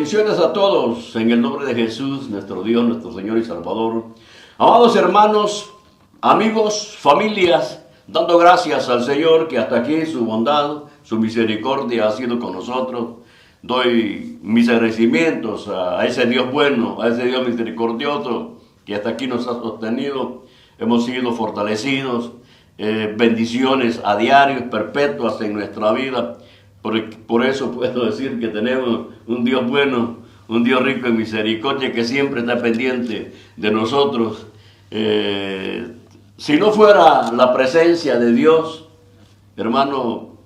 Bendiciones a todos en el nombre de Jesús, nuestro Dios, nuestro Señor y Salvador. Amados hermanos, amigos, familias, dando gracias al Señor que hasta aquí su bondad, su misericordia ha sido con nosotros. Doy mis agradecimientos a ese Dios bueno, a ese Dios misericordioso que hasta aquí nos ha sostenido. Hemos sido fortalecidos, bendiciones a diario, perpetuas en nuestra vida. Por eso puedo decir que tenemos un Dios bueno, un Dios rico en misericordia que siempre está pendiente de nosotros. Si no fuera la presencia de Dios, hermano,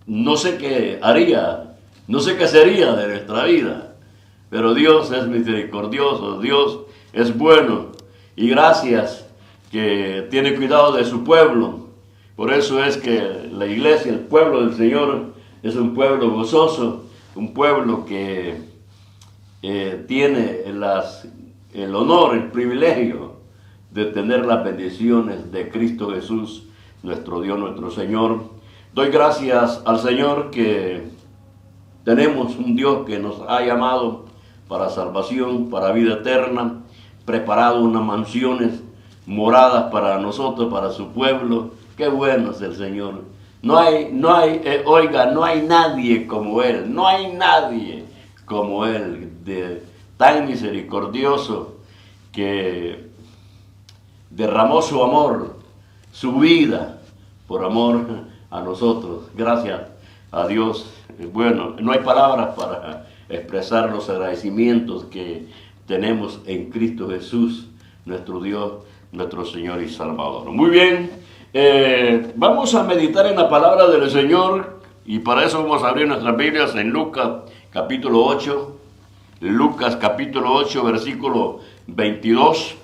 no sé qué haría, no sé qué sería de nuestra vida. Pero Dios es misericordioso, Dios es bueno y gracias que tiene cuidado de su pueblo. Por eso es que la iglesia, el pueblo del Señor, es un pueblo gozoso, un pueblo que tiene el honor, el privilegio de tener las bendiciones de Cristo Jesús, nuestro Dios, nuestro Señor. Doy gracias al Señor que tenemos un Dios que nos ha llamado para salvación, para vida eterna, preparado unas mansiones, moradas para nosotros, para su pueblo. Qué bueno es el Señor. No hay nadie como Él, no hay nadie como Él, tan misericordioso que derramó su amor, su vida, por amor a nosotros. Gracias a Dios. Bueno, no hay palabras para expresar los agradecimientos que tenemos en Cristo Jesús, nuestro Dios, nuestro Señor y Salvador. Muy bien. Vamos a meditar en la palabra del Señor y para eso vamos a abrir nuestras Biblias en Lucas capítulo 8, Lucas capítulo 8 versículo 22.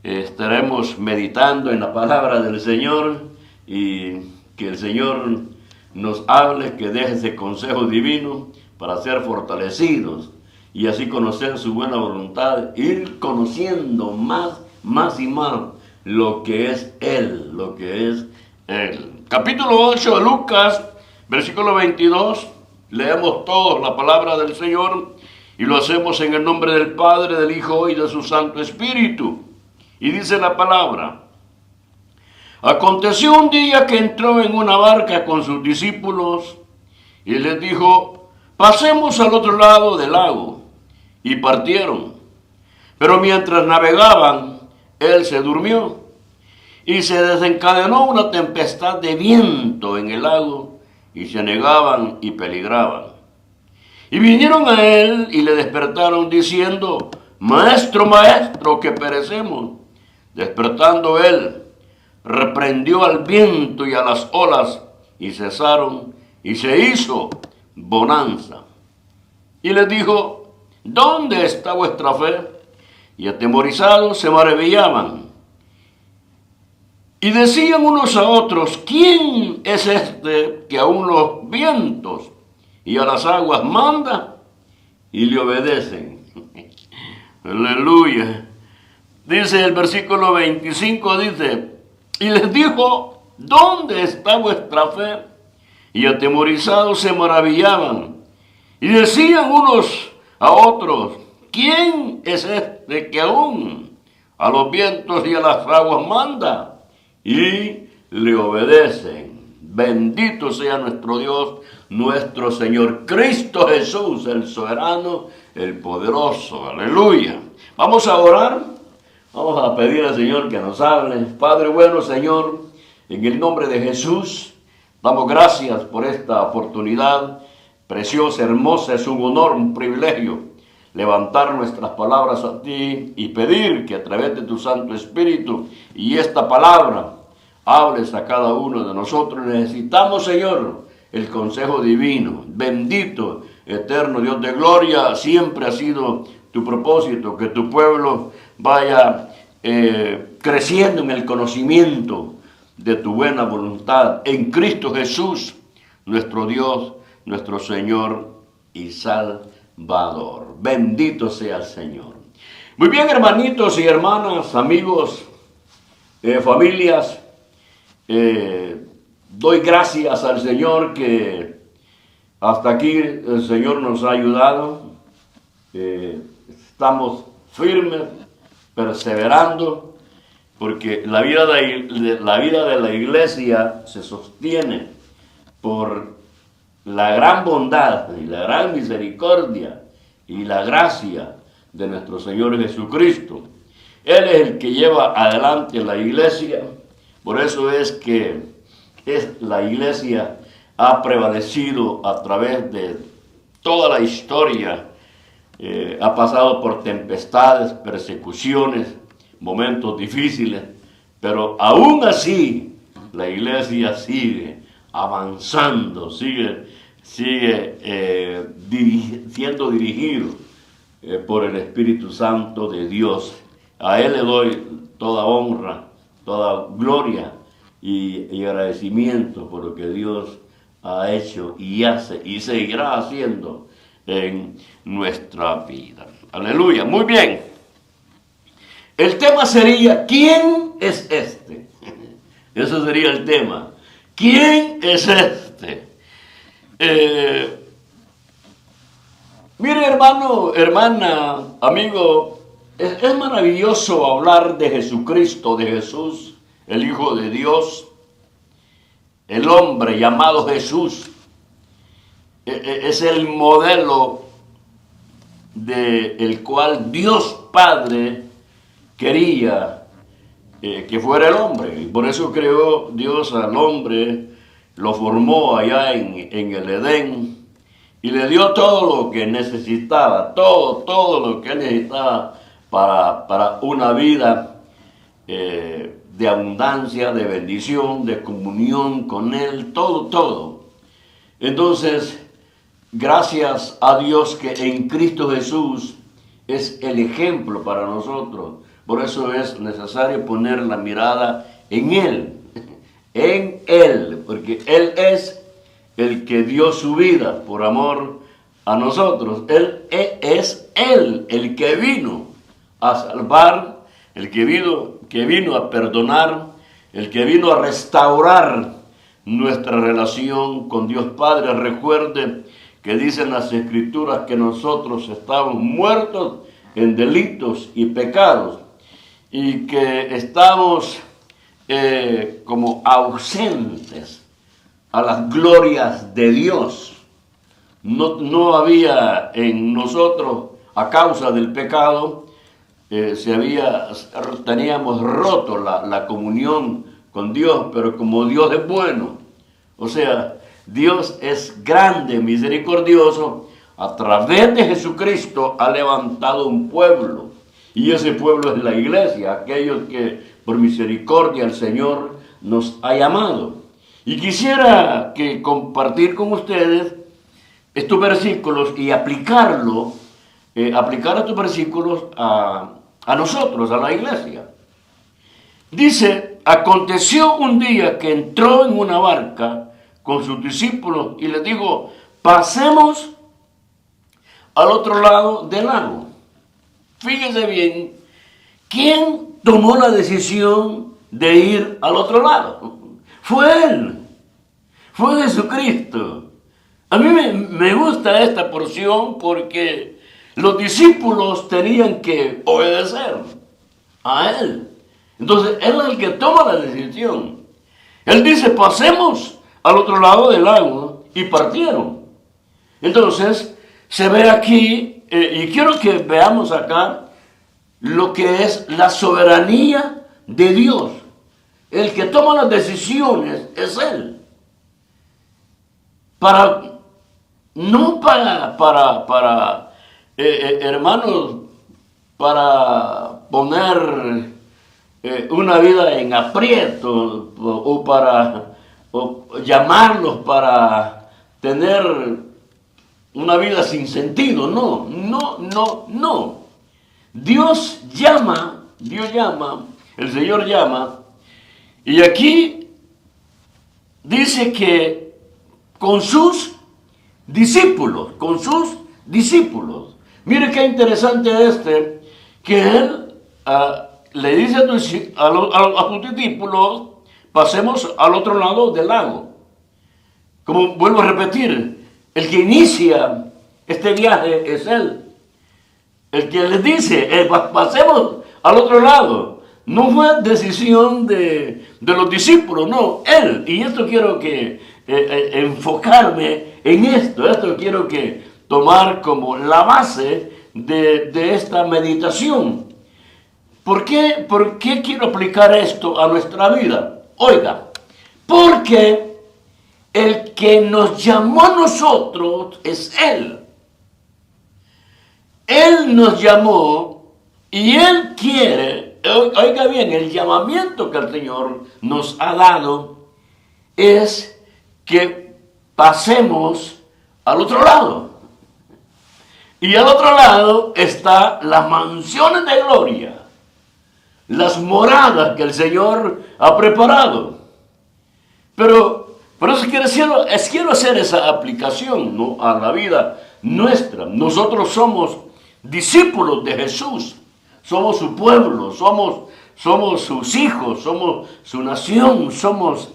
Estaremos meditando en la palabra del Señor y que el Señor nos hable, que deje ese consejo divino para ser fortalecidos y así conocer su buena voluntad, ir conociendo más y más lo que es Él, lo que es Él. Capítulo 8 de Lucas, versículo 22, leemos todos la palabra del Señor y lo hacemos en el nombre del Padre, del Hijo y de su Santo Espíritu. Y dice la palabra: aconteció un día que entró en una barca con sus discípulos y les dijo: pasemos al otro lado del lago. Y partieron. Pero mientras navegaban, él se durmió y se desencadenó una tempestad de viento en el lago y se anegaban y peligraban. Y vinieron a él y le despertaron diciendo: maestro, maestro, que perecemos. Despertando él, reprendió al viento y a las olas y cesaron y se hizo bonanza. Y les dijo: ¿dónde está vuestra fe? Y atemorizados se maravillaban. Y decían unos a otros: ¿quién es este que aún los vientos y a las aguas manda y le obedecen? Aleluya. Dice el versículo 25, dice: y les dijo: ¿dónde está vuestra fe? Y atemorizados se maravillaban. Y decían unos a otros: ¿quién es este que aún a los vientos y a las aguas manda y le obedecen? Bendito sea nuestro Dios, nuestro Señor Cristo Jesús, el soberano, el poderoso. Aleluya. Vamos a orar, vamos a pedir al Señor que nos hable. Padre bueno, Señor, en el nombre de Jesús, damos gracias por esta oportunidad preciosa, hermosa. Es un honor, un privilegio levantar nuestras palabras a ti y pedir que a través de tu Santo Espíritu y esta palabra hables a cada uno de nosotros. Necesitamos, Señor, el consejo divino. Bendito, eterno Dios de gloria, siempre ha sido tu propósito, que tu pueblo vaya creciendo en el conocimiento de tu buena voluntad en Cristo Jesús, nuestro Dios, nuestro Señor y Salvador. Bendito sea el Señor. Muy bien, hermanitos y hermanas, amigos, familias, doy gracias al Señor que hasta aquí el Señor nos ha ayudado. estamos firmes, perseverando, porque la vida de la iglesia se sostiene por la gran bondad y la gran misericordia y la gracia de nuestro Señor Jesucristo. Él es el que lleva adelante la iglesia. Por eso es que la iglesia ha prevalecido a través de toda la historia. Ha pasado por tempestades, persecuciones, momentos difíciles, pero aún así la iglesia sigue avanzando, sigue siendo dirigido por el Espíritu Santo de Dios. A Él le doy toda honra, toda gloria y agradecimiento por lo que Dios ha hecho y hace y seguirá haciendo en nuestra vida. Aleluya. Muy bien. El tema sería, ¿quién es este? Ese sería el tema. ¿Quién es este? Mire, hermano, hermana, amigo, es maravilloso hablar de Jesucristo, de Jesús, el Hijo de Dios, el hombre llamado Jesús. Es el modelo del cual Dios Padre quería que fuera el hombre. Y por eso creó Dios al hombre, lo formó allá en el Edén y le dio todo lo que necesitaba, todo lo que necesitaba para una vida de abundancia, de bendición, de comunión con Él, todo. Entonces, gracias a Dios que en Cristo Jesús es el ejemplo para nosotros. Por eso es necesario poner la mirada en Él, porque Él es el que dio su vida por amor a nosotros. Él es el que vino a salvar, el que vino a perdonar, el que vino a restaurar nuestra relación con Dios Padre. Recuerde que dicen las Escrituras que nosotros estábamos muertos en delitos y pecados y que estamos como ausentes a las glorias de Dios. No había en nosotros, a causa del pecado, teníamos roto la comunión con Dios, pero como Dios es bueno, o sea, Dios es grande, misericordioso, a través de Jesucristo ha levantado un pueblo, y ese pueblo es la iglesia, aquellos que por misericordia el Señor nos ha llamado. Y quisiera compartir con ustedes estos versículos y aplicar estos versículos a nosotros, a la iglesia. Dice, aconteció un día que entró en una barca con sus discípulos y les dijo, pasemos al otro lado del lago. Fíjense bien, ¿quién tomó la decisión de ir al otro lado? Fue Él, fue Jesucristo. A mí me gusta esta porción porque los discípulos tenían que obedecer a Él. Entonces, Él es el que toma la decisión. Él dice, pasemos al otro lado del lago, y partieron. Entonces, se ve aquí, y quiero que veamos acá lo que es la soberanía de Dios. El que toma las decisiones es Él. Hermanos, para poner una vida en aprieto o llamarlos para tener una vida sin sentido. No. Dios llama, el Señor llama, y aquí dice que con sus discípulos. Mire qué interesante que Él le dice a sus discípulos, pasemos al otro lado del lago. Como vuelvo a repetir, el que inicia este viaje es Él. el que les dice, pasemos al otro lado. No fue decisión de los discípulos, no, él. Y esto quiero que enfocarme en esto quiero que tomar como la base de esta meditación. ¿Por qué quiero aplicar esto a nuestra vida? Oiga, porque el que nos llamó a nosotros es Él. Él nos llamó y Él quiere, oiga bien, el llamamiento que el Señor nos ha dado es que pasemos al otro lado. Y al otro lado está las mansiones de gloria, las moradas que el Señor ha preparado. Pero por eso quiero hacer esa aplicación, ¿no?, a la vida nuestra. Nosotros somos discípulos de Jesús, somos su pueblo, somos sus hijos, somos su nación, somos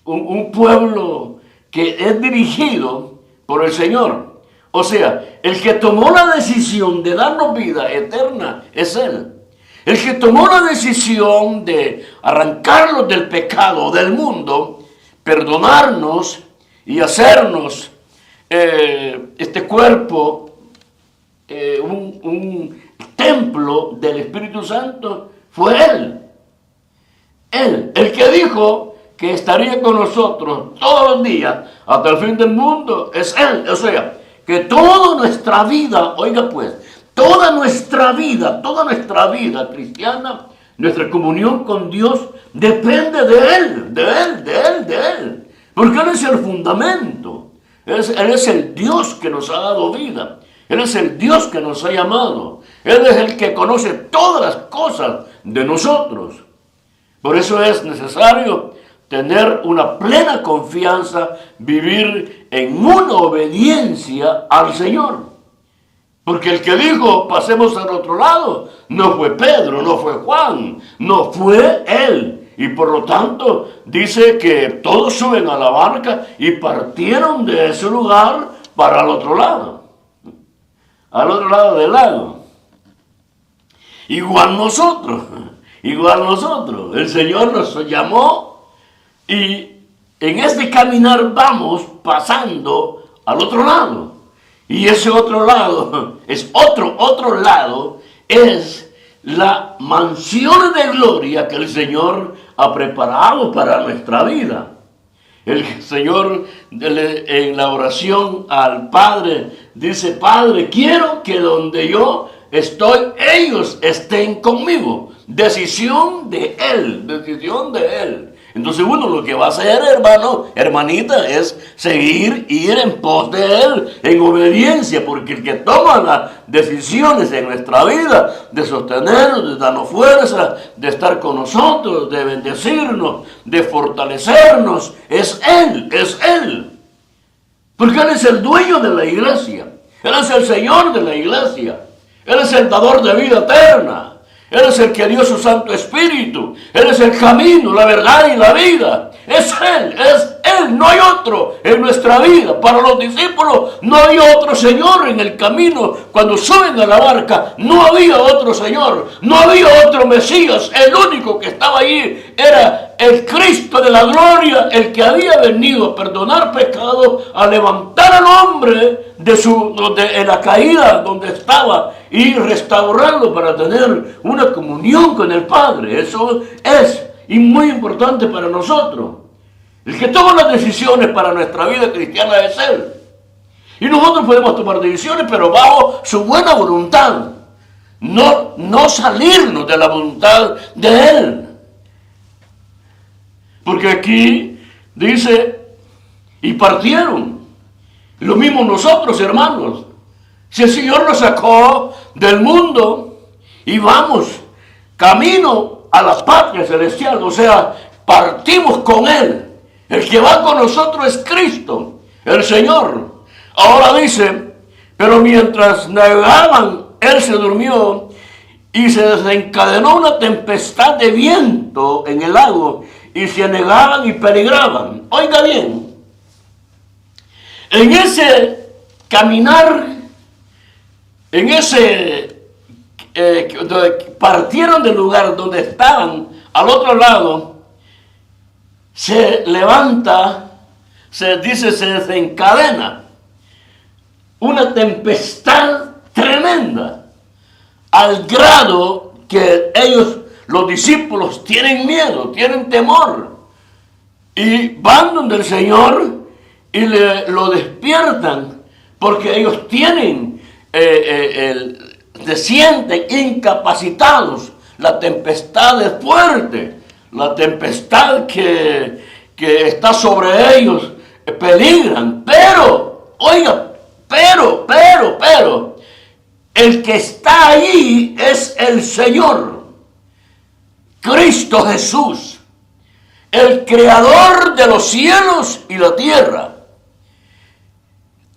un pueblo que es dirigido por el Señor. O sea, el que tomó la decisión de darnos vida eterna es Él. El que tomó la decisión de arrancarnos del pecado, del mundo, perdonarnos y hacernos este cuerpo un templo del Espíritu Santo, fue Él. Él, el que dijo que estaría con nosotros todos los días hasta el fin del mundo, es Él. O sea, que toda nuestra vida, oiga pues, toda nuestra vida cristiana, nuestra comunión con Dios depende de Él. Porque Él es el fundamento. Él es el Dios que nos ha dado vida. Él es el Dios que nos ha llamado. Él es el que conoce todas las cosas de nosotros. Por eso es necesario tener una plena confianza, vivir en una obediencia al Señor. Porque el que dijo, pasemos al otro lado, no fue Pedro, no fue Juan, no fue Él. Y por lo tanto, dice que todos suben a la barca y partieron de ese lugar para el otro lado. Al otro lado del lago. Igual nosotros. El Señor nos llamó y en este caminar vamos pasando al otro lado. Y ese otro lado es otro lado, es la mansión de gloria que el Señor ha preparado para nuestra vida. El Señor en la oración al Padre dice, Padre, quiero que donde yo estoy, ellos estén conmigo. Decisión de Él. Entonces uno lo que va a hacer, hermano, hermanita, es ir en pos de Él, en obediencia, porque el que toma las decisiones en nuestra vida, de sostenernos, de darnos fuerza, de estar con nosotros, de bendecirnos, de fortalecernos, es Él. Porque Él es el dueño de la iglesia, Él es el Señor de la iglesia, Él es el dador de vida eterna. Él es el que dio su Santo Espíritu. Él es el camino, la verdad y la vida. Es Él, no hay otro en nuestra vida. Para los discípulos no había otro Señor en el camino. Cuando suben a la barca no había otro Señor, no había otro Mesías. El único que estaba allí era el Cristo de la gloria, el que había venido a perdonar pecados, a levantar al hombre en la caída donde estaba y restaurarlo para tener una comunión con el Padre. Eso es y muy importante para nosotros. El que toma las decisiones para nuestra vida cristiana es Él. Y nosotros podemos tomar decisiones, pero bajo su buena voluntad. No salirnos de la voluntad de Él. Porque aquí dice, y partieron. Lo mismo nosotros, hermanos. Si el Señor nos sacó del mundo y vamos camino a la patria celestial, o sea, partimos con Él. El que va con nosotros es Cristo, el Señor. Ahora dice, pero mientras navegaban, Él se durmió y se desencadenó una tempestad de viento en el lago y se anegaban y peligraban. Oiga bien, en ese caminar en ese, partieron del lugar donde estaban, al otro lado, se levanta, se desencadena una tempestad tremenda, al grado que ellos, los discípulos, tienen miedo, tienen temor, y van donde el Señor y lo despiertan, porque ellos tienen, se sienten incapacitados. La tempestad es fuerte, la tempestad que está sobre ellos peligran, pero, oiga, pero, el que está ahí es el Señor, Cristo Jesús, el creador de los cielos y la tierra.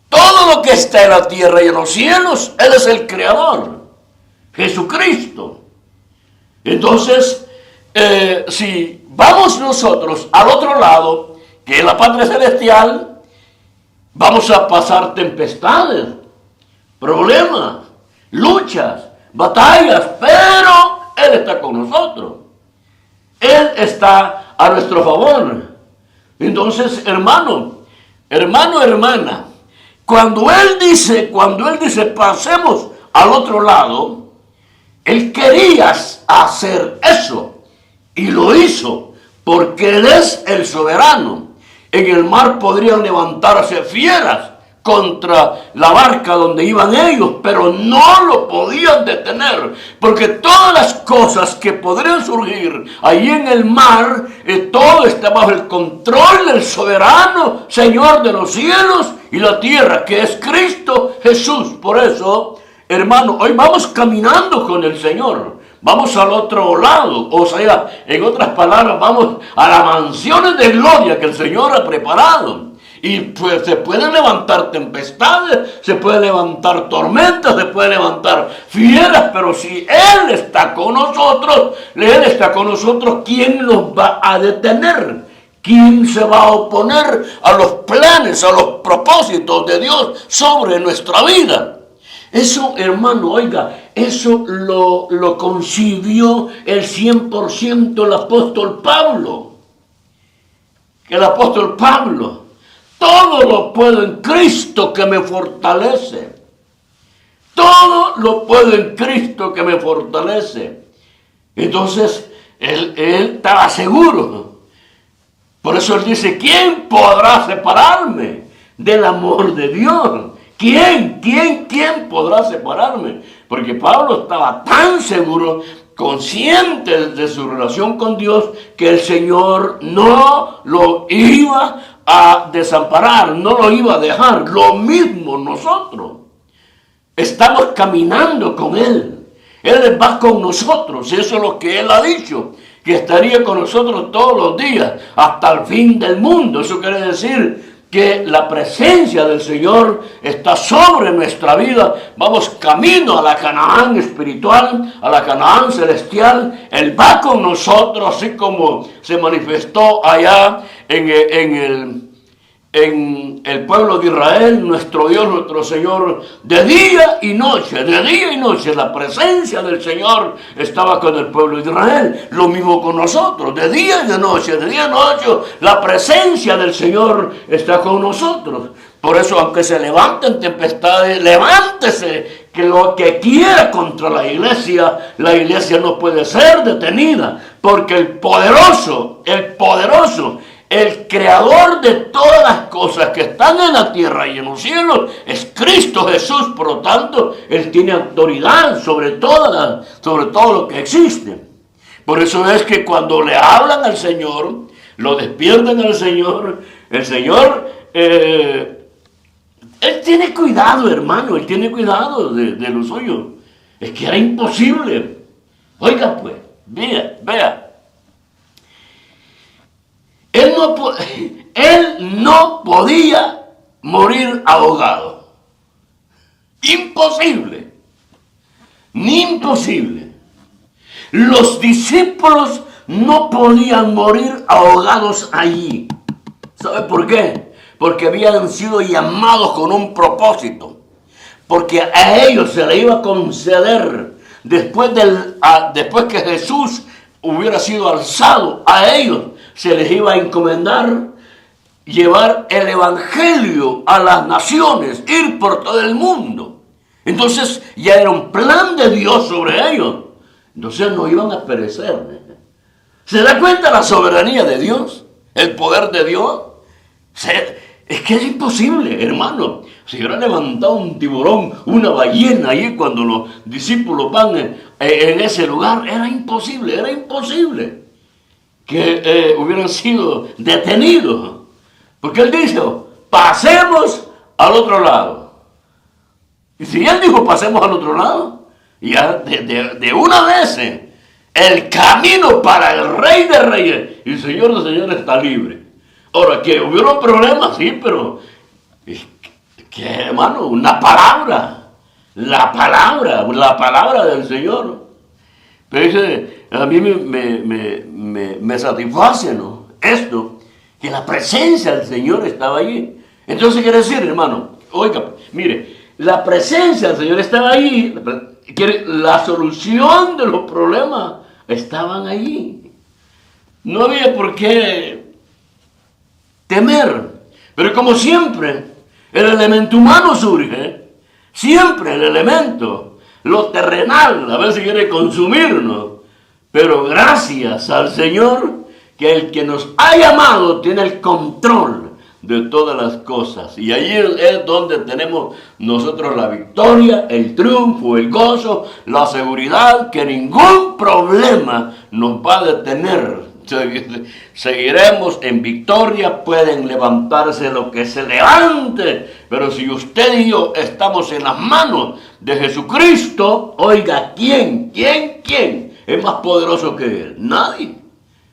Todo lo que está en la tierra y en los cielos, Él es el creador, Jesucristo. Entonces, si vamos nosotros al otro lado, que es la patria celestial, vamos a pasar tempestades, problemas, luchas, batallas, pero Él está con nosotros. Él está a nuestro favor. Entonces, hermano, hermana, cuando Él dice, pasemos al otro lado, Él quería hacer eso y lo hizo, porque Él es el soberano. En el mar podrían levantarse fieras contra la barca donde iban ellos, pero no lo podían detener, porque todas las cosas que podrían surgir ahí en el mar, todo está bajo el control del soberano Señor de los cielos y la tierra, que es Cristo Jesús. Por eso, hermano, hoy vamos caminando con el Señor. Vamos al otro lado, o sea, en otras palabras, vamos a las mansiones de gloria que el Señor ha preparado. Y pues se pueden levantar tempestades, se pueden levantar tormentas, se pueden levantar fieras, pero si Él está con nosotros, ¿quién nos va a detener? ¿Quién se va a oponer a los planes, a los propósitos de Dios sobre nuestra vida? Eso, hermano, oiga, eso lo concibió el 100% el apóstol Pablo. El apóstol Pablo, todo lo puedo en Cristo que me fortalece. Todo lo puedo en Cristo que me fortalece. Entonces, él estaba seguro. Por eso él dice, ¿quién podrá separarme del amor de Dios? ¿Quién podrá separarme? Porque Pablo estaba tan seguro, consciente de su relación con Dios, que el Señor no lo iba a desamparar, no lo iba a dejar. Lo mismo nosotros. Estamos caminando con Él. Él va con nosotros. Eso es lo que Él ha dicho, que estaría con nosotros todos los días, hasta el fin del mundo. Eso quiere decir que la presencia del Señor está sobre nuestra vida. Vamos camino a la Canaán espiritual, a la Canaán celestial. Él va con nosotros, así como se manifestó allá en el pueblo de Israel, nuestro Dios, nuestro Señor, de día y noche, la presencia del Señor estaba con el pueblo de Israel. Lo mismo con nosotros, de día y de noche, la presencia del Señor está con nosotros. Por eso, aunque se levanten tempestades, levántese, que lo que quiera contra la iglesia no puede ser detenida, porque el poderoso, el creador de todas las cosas que están en la tierra y en los cielos es Cristo Jesús. Por lo tanto, Él tiene autoridad sobre todo lo que existe. Por eso es que cuando le hablan al Señor, lo despiertan al Señor, el Señor, Él tiene cuidado, hermano, Él tiene cuidado de lo suyo. Es que era imposible. Oiga pues, vea. Él no podía morir ahogado. Imposible. Ni imposible. Los discípulos no podían morir ahogados allí. ¿Sabe por qué? Porque habían sido llamados con un propósito. porque a ellos se le iba a conceder, después que Jesús hubiera sido alzado, a ellos se les iba a encomendar llevar el evangelio a las naciones, ir por todo el mundo. Entonces ya era un plan de Dios sobre ellos. Entonces no iban a perecer. ¿Se da cuenta la soberanía de Dios? El poder de Dios. Es que es imposible, hermano. Si hubiera levantado un tiburón, una ballena allí cuando los discípulos van en ese lugar, era imposible que hubieran sido detenidos. Porque él dijo, pasemos al otro lado. Y si él dijo, pasemos al otro lado, ya de una vez el camino para el Rey de Reyes y Señor de Señores está libre. Ahora, que hubieron problemas, sí, pero que hermano, una palabra, la palabra del Señor. Pero dice, a mí me satisface, ¿no? Esto, que la presencia del Señor estaba allí. Entonces quiere decir, hermano, oiga, mire, la presencia del Señor estaba allí, la solución de los problemas estaban allí. No había por qué temer. Pero como siempre, el elemento humano surge, siempre el elemento, lo terrenal, a veces quiere consumirnos. Pero gracias al Señor, que el que nos ha llamado tiene el control de todas las cosas. Y ahí es donde tenemos nosotros la victoria, el triunfo, el gozo, la seguridad, que ningún problema nos va a detener. Seguiremos en victoria, pueden levantarse lo que se levante, pero si usted y yo estamos en las manos de Jesucristo, oiga, ¿quién es más poderoso que Él? Nadie.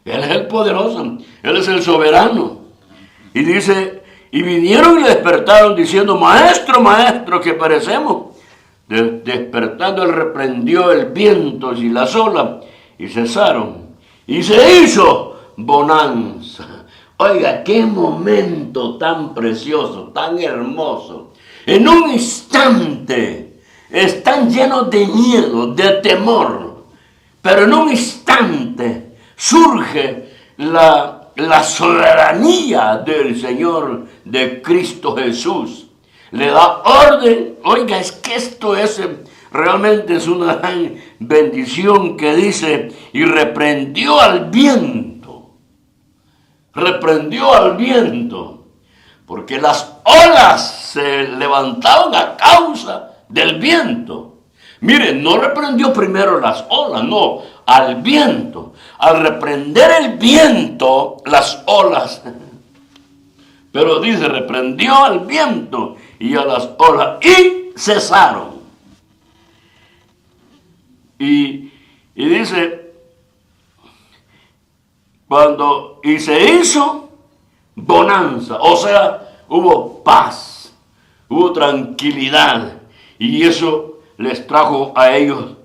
Él es el poderoso, Él es el soberano. Y dice, y vinieron y le despertaron diciendo, maestro, maestro, que perecemos. Despertando él reprendió el viento y las olas y cesaron. Y se hizo bonanza. Oiga, qué momento tan precioso, tan hermoso. En un instante están llenos de miedo, de temor. Pero en un instante surge la soberanía del Señor, de Cristo Jesús. Le da orden. Oiga, es que esto realmente es una gran bendición, que dice, y reprendió al viento. Reprendió al viento. Porque las olas se levantaban a causa del viento. Miren, no reprendió primero las olas, no, al viento. Al reprender el viento, las olas. Pero dice, reprendió al viento y a las olas y cesaron. Y dice, y se hizo bonanza, o sea, hubo paz, hubo tranquilidad, y eso les trajo a ellos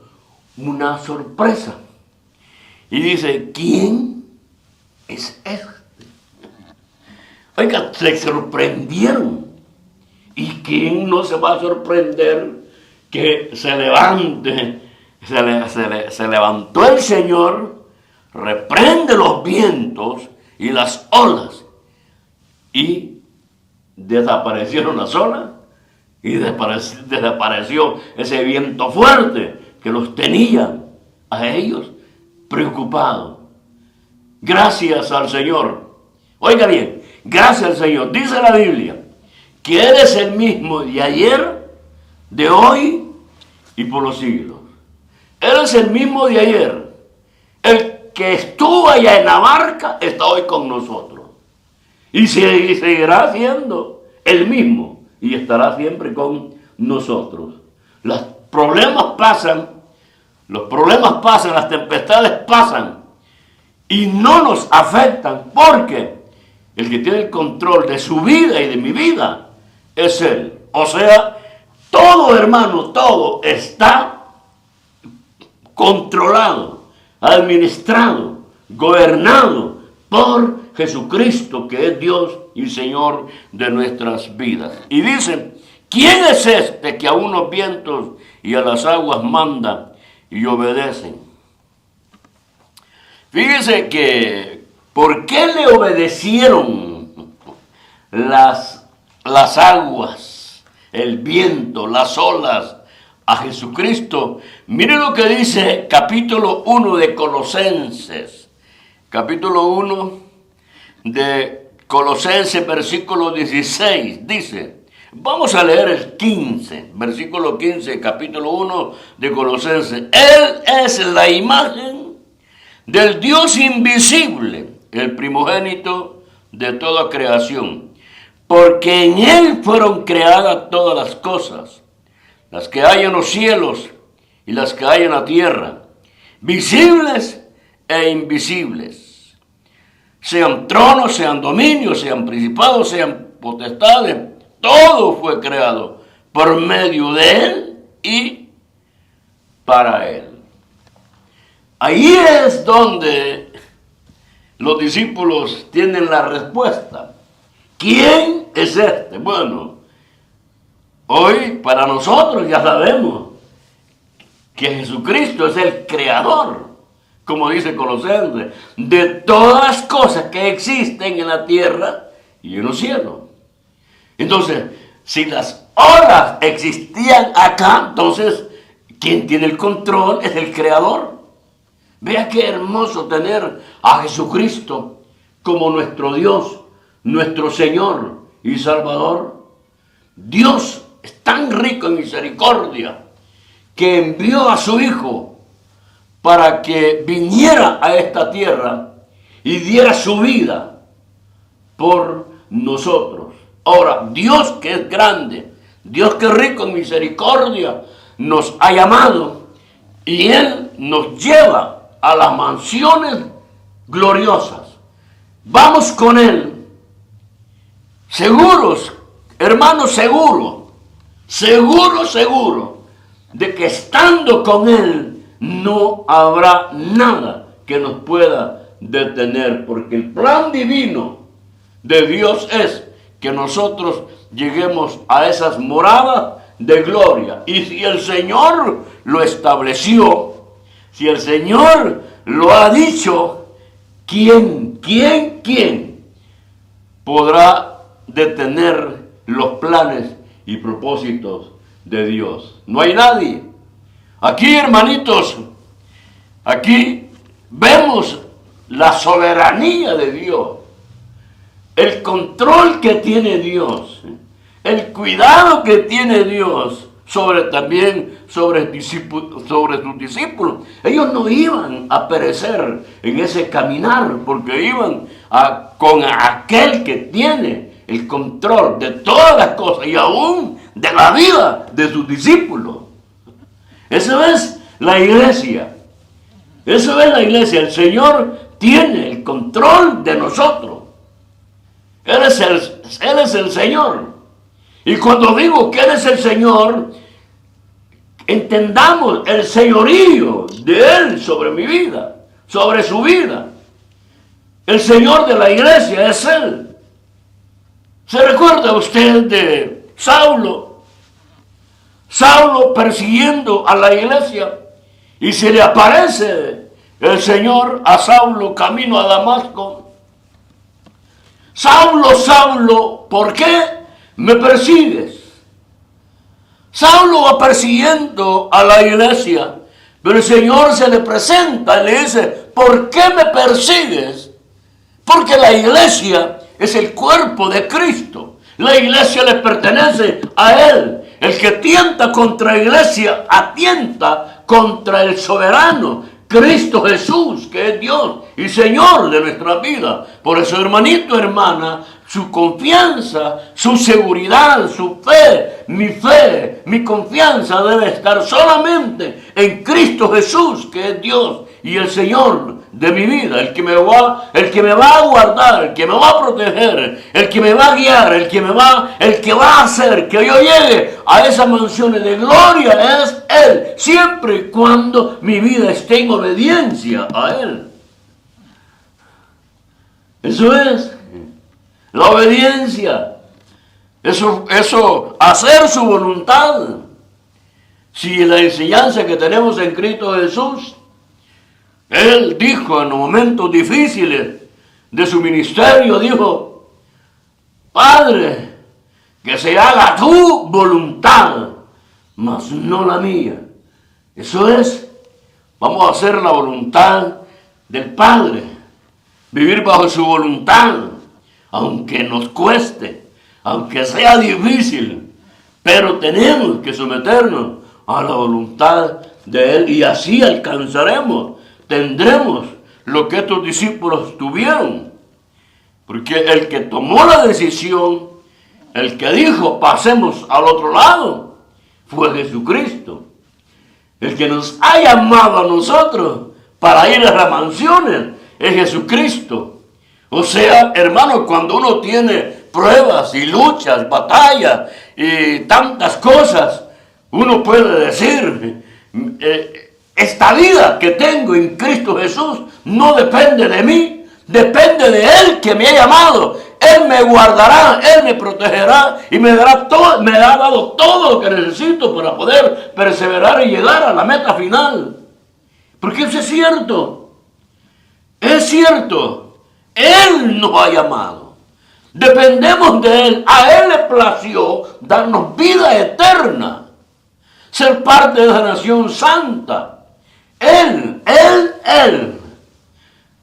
una sorpresa. Y dice, ¿quién es este? Oiga, se sorprendieron. ¿Y quién no se va a sorprender que se levante? Se levantó el Señor, reprende los vientos y las olas, y desaparecieron las olas, y desapareció ese viento fuerte que los tenía a ellos preocupados. Gracias al Señor. Oiga bien, gracias al Señor. Dice la Biblia que Él es el mismo de ayer, de hoy y por los siglos. Él es el mismo de ayer. El que estuvo allá en la barca está hoy con nosotros. Y seguirá siendo el mismo. Y estará siempre con nosotros. Los problemas pasan, las tempestades pasan. Y no nos afectan, porque el que tiene el control de su vida y de mi vida es Él. O sea, todo, hermano, todo está controlado, administrado, gobernado por Jesucristo, que es Dios y Señor de nuestras vidas. Y dice ¿Quién es este que a unos vientos y a las aguas manda y obedecen? Fíjese que, ¿por qué le obedecieron las aguas, el viento, las olas a Jesucristo? Mire lo que dice capítulo 1 de Colosenses. Capítulo 1 de Colosenses, versículo 16, dice, vamos a leer el 15, versículo 15, capítulo 1 de Colosenses. Él es la imagen del Dios invisible, el primogénito de toda creación, porque en Él fueron creadas todas las cosas, las que hay en los cielos y las que hay en la tierra, visibles e invisibles, sean tronos, sean dominios, sean principados, sean potestades, todo fue creado por medio de Él y para Él. Ahí es donde los discípulos tienen la respuesta. ¿Quién es este? Bueno, hoy para nosotros ya sabemos que Jesucristo es el creador, como dice Colosenses, de todas las cosas que existen en la tierra y en los cielos. Entonces, si las olas existían acá, entonces, ¿quién tiene el control? Es el creador. Vea qué hermoso tener a Jesucristo como nuestro Dios, nuestro Señor y Salvador. Dios es tan rico en misericordia que envió a su Hijo para que viniera a esta tierra y diera su vida por nosotros. Ahora, Dios que es grande, Dios que es rico en misericordia, nos ha llamado y Él nos lleva a las mansiones gloriosas. Vamos con Él, seguros, hermanos, seguro, de que estando con Él no habrá nada que nos pueda detener, porque el plan divino de Dios es que nosotros lleguemos a esas moradas de gloria. Y si el Señor lo estableció, si el Señor lo ha dicho, ¿quién podrá detener los planes y propósitos de Dios? No hay nadie. Aquí, hermanitos, aquí vemos la soberanía de Dios, el control que tiene Dios, el cuidado que tiene Dios sobre sus discípulos. Ellos no iban a perecer en ese caminar, porque iban con aquel que tiene el control de todas las cosas y aún de la vida de sus discípulos. Eso es la iglesia. Eso es la iglesia. El Señor tiene el control de nosotros. Él es el Señor. Y cuando digo que Él es el Señor, entendamos el señorío de Él sobre mi vida, sobre su vida. El Señor de la iglesia es Él. ¿Se recuerda usted de Saulo? Saulo persiguiendo a la iglesia, y se le aparece el Señor a Saulo camino a Damasco. Saulo, Saulo, ¿por qué me persigues? Saulo va persiguiendo a la iglesia, pero el Señor se le presenta y le dice, ¿por qué me persigues? Porque la iglesia es el cuerpo de Cristo. La iglesia le pertenece a Él. El que tienta contra la iglesia, atienta contra el soberano, Cristo Jesús, que es Dios y Señor de nuestra vida. Por eso, hermanito, hermana, su confianza, su seguridad, su fe, mi confianza debe estar solamente en Cristo Jesús, que es Dios y el Señor de mi vida, el que me va a guardar, el que me va a proteger, el que me va a guiar, el que va a hacer que yo llegue a esas mansiones de gloria es Él, siempre y cuando mi vida esté en obediencia a Él. Eso es la obediencia. Eso, hacer su voluntad. Si la enseñanza que tenemos en Cristo Jesús, Él dijo en los momentos difíciles de su ministerio, dijo, Padre, que se haga tu voluntad, mas no la mía. Eso es, vamos a hacer la voluntad del Padre, vivir bajo su voluntad, aunque nos cueste, aunque sea difícil, pero tenemos que someternos a la voluntad de Él y así alcanzaremos, tendremos lo que estos discípulos tuvieron. Porque el que tomó la decisión, el que dijo pasemos al otro lado, fue Jesucristo. El que nos ha llamado a nosotros para ir a las mansiones es Jesucristo. O sea, hermano, cuando uno tiene pruebas y luchas, batallas y tantas cosas, uno puede decir, esta vida que tengo en Cristo Jesús no depende de mí, depende de Él que me ha llamado. Él me guardará, Él me protegerá y me dará todo, me ha dado todo lo que necesito para poder perseverar y llegar a la meta final. Porque eso es cierto. Es cierto. Él nos ha llamado. Dependemos de Él. A Él le plació darnos vida eterna. Ser parte de la nación santa. Él.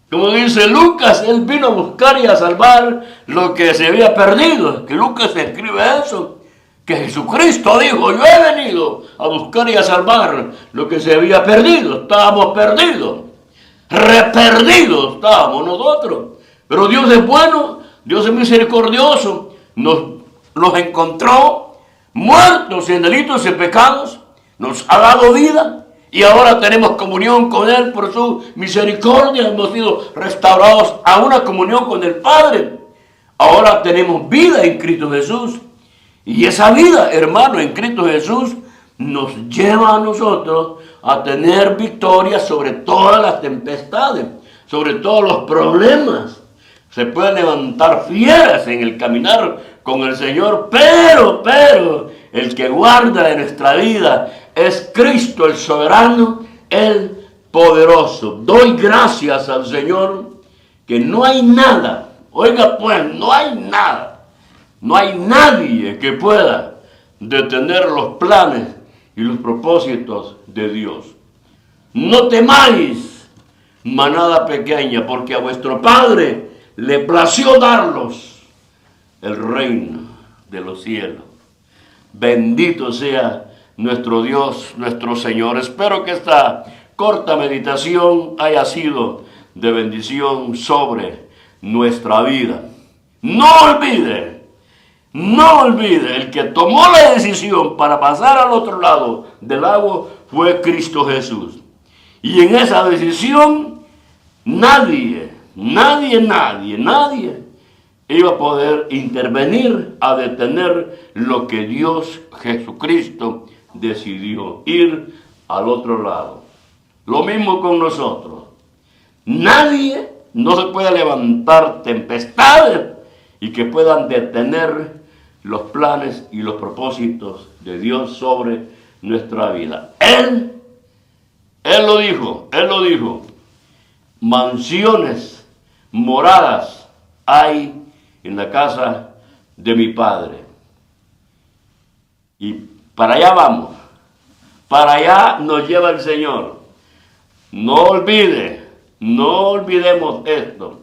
Como dice Lucas, Él vino a buscar y a salvar lo que se había perdido. Que Lucas escribe eso. Que Jesucristo dijo, yo he venido a buscar y a salvar lo que se había perdido. Estábamos perdidos. Reperdidos estábamos nosotros. Pero Dios es bueno, Dios es misericordioso. Nos encontró muertos en delitos y pecados. Nos ha dado vida. Y ahora tenemos comunión con Él por su misericordia. Hemos sido restaurados a una comunión con el Padre. Ahora tenemos vida en Cristo Jesús. Y esa vida, hermano, en Cristo Jesús nos lleva a nosotros a tener victoria sobre todas las tempestades, sobre todos los problemas. Se pueden levantar fieras en el caminar con el Señor, pero el que guarda de nuestra vida es Cristo el soberano, el poderoso. Doy gracias al Señor que no hay nada, oiga pues, no hay nada, no hay nadie que pueda detener los planes y los propósitos de Dios. No temáis, manada pequeña, porque a vuestro Padre le plació darlos el reino de los cielos. Bendito sea nuestro Dios, nuestro Señor. Espero que esta corta meditación haya sido de bendición sobre nuestra vida. No olvide, el que tomó la decisión para pasar al otro lado del agua fue Cristo Jesús. Y en esa decisión nadie iba a poder intervenir a detener lo que Dios Jesucristo decidió, ir al otro lado. Lo mismo con nosotros. Nadie, no se puede levantar tempestades y que puedan detener los planes y los propósitos de Dios sobre nuestra vida. Él lo dijo. Mansiones, moradas hay en la casa de mi Padre. Y para allá vamos. Para allá nos lleva el Señor. No olvidemos esto,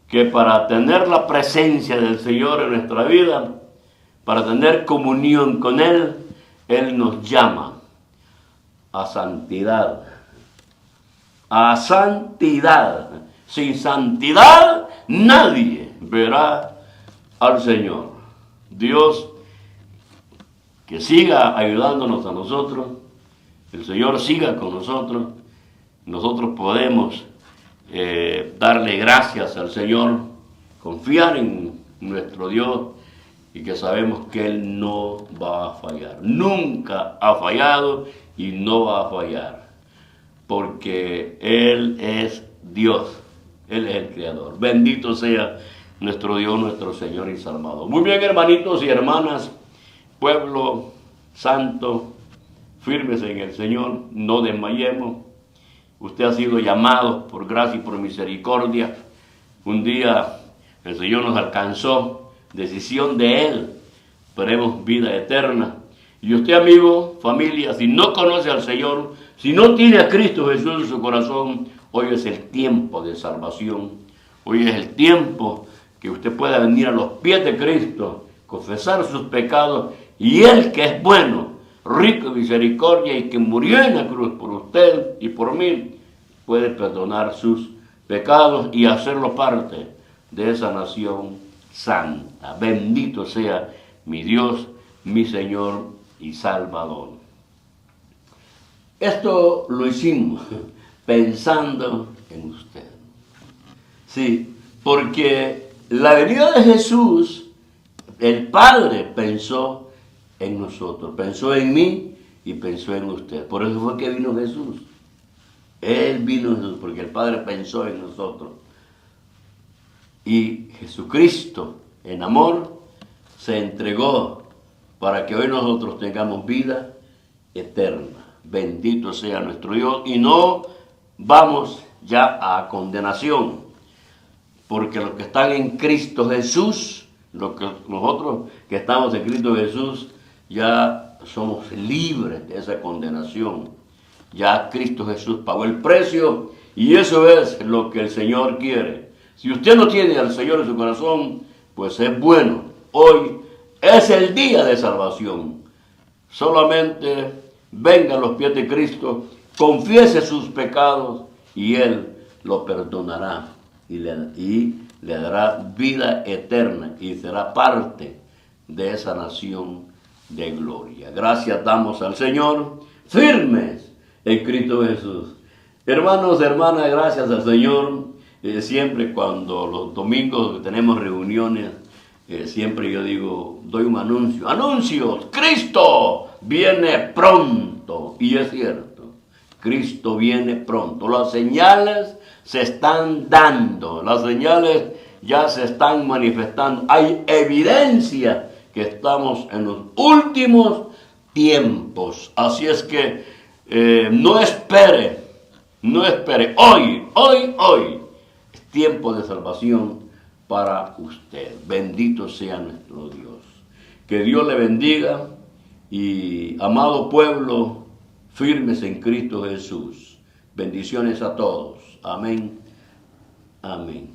que para tener la presencia del Señor en nuestra vida, para tener comunión con Él, Él nos llama a santidad. A santidad. Sin santidad nadie verá al Señor. Dios que siga ayudándonos a nosotros, el Señor siga con nosotros, nosotros podemos darle gracias al Señor, confiar en nuestro Dios y que sabemos que Él no va a fallar. Nunca ha fallado y no va a fallar, porque Él es Dios, Él es el Creador. Bendito sea nuestro Dios, nuestro Señor y Salvador. Muy bien, hermanitos y hermanas, pueblo santo, firmes en el Señor, no desmayemos. Usted ha sido llamado por gracia y por misericordia. Un día el Señor nos alcanzó, decisión de Él, veremos vida eterna. Y usted, amigo, familia, si no conoce al Señor, si no tiene a Cristo Jesús en su corazón, hoy es el tiempo de salvación. Hoy es el tiempo que usted pueda venir a los pies de Cristo, confesar sus pecados, y Él, que es bueno, rico en misericordia y que murió en la cruz por usted y por mí, puede perdonar sus pecados y hacerlo parte de esa nación santa. Bendito sea mi Dios, mi Señor y Salvador. Esto lo hicimos pensando en usted. Sí, porque la venida de Jesús, el Padre pensó en nosotros, pensó en mí y pensó en usted. Por eso fue que vino Jesús. Él vino Jesús porque el Padre pensó en nosotros. Y Jesucristo, en amor, se entregó para que hoy nosotros tengamos vida eterna. Bendito sea nuestro Dios. Y no vamos ya a condenación, porque los que están en Cristo Jesús, nosotros que estamos en Cristo Jesús, ya somos libres de esa condenación. Ya Cristo Jesús pagó el precio y eso es lo que el Señor quiere. Si usted no tiene al Señor en su corazón, pues es bueno. Hoy es el día de salvación. Solamente venga a los pies de Cristo, confiese sus pecados y Él lo perdonará y le dará vida eterna y será parte de esa nación de gloria. Gracias damos al Señor, firmes en Cristo Jesús. Hermanos, hermanas, gracias al Señor. Siempre cuando los domingos tenemos reuniones, siempre yo digo, doy un anuncio. ¡Anuncios! ¡Cristo viene pronto! Y es cierto, Cristo viene pronto. Las señales se están dando, las señales ya se están manifestando. Hay evidencia que estamos en los últimos tiempos. Así es que no espere. Hoy es tiempo de salvación para usted. Bendito sea nuestro Dios. Que Dios le bendiga y, amado pueblo, firmes en Cristo Jesús. Bendiciones a todos. Amén. Amén.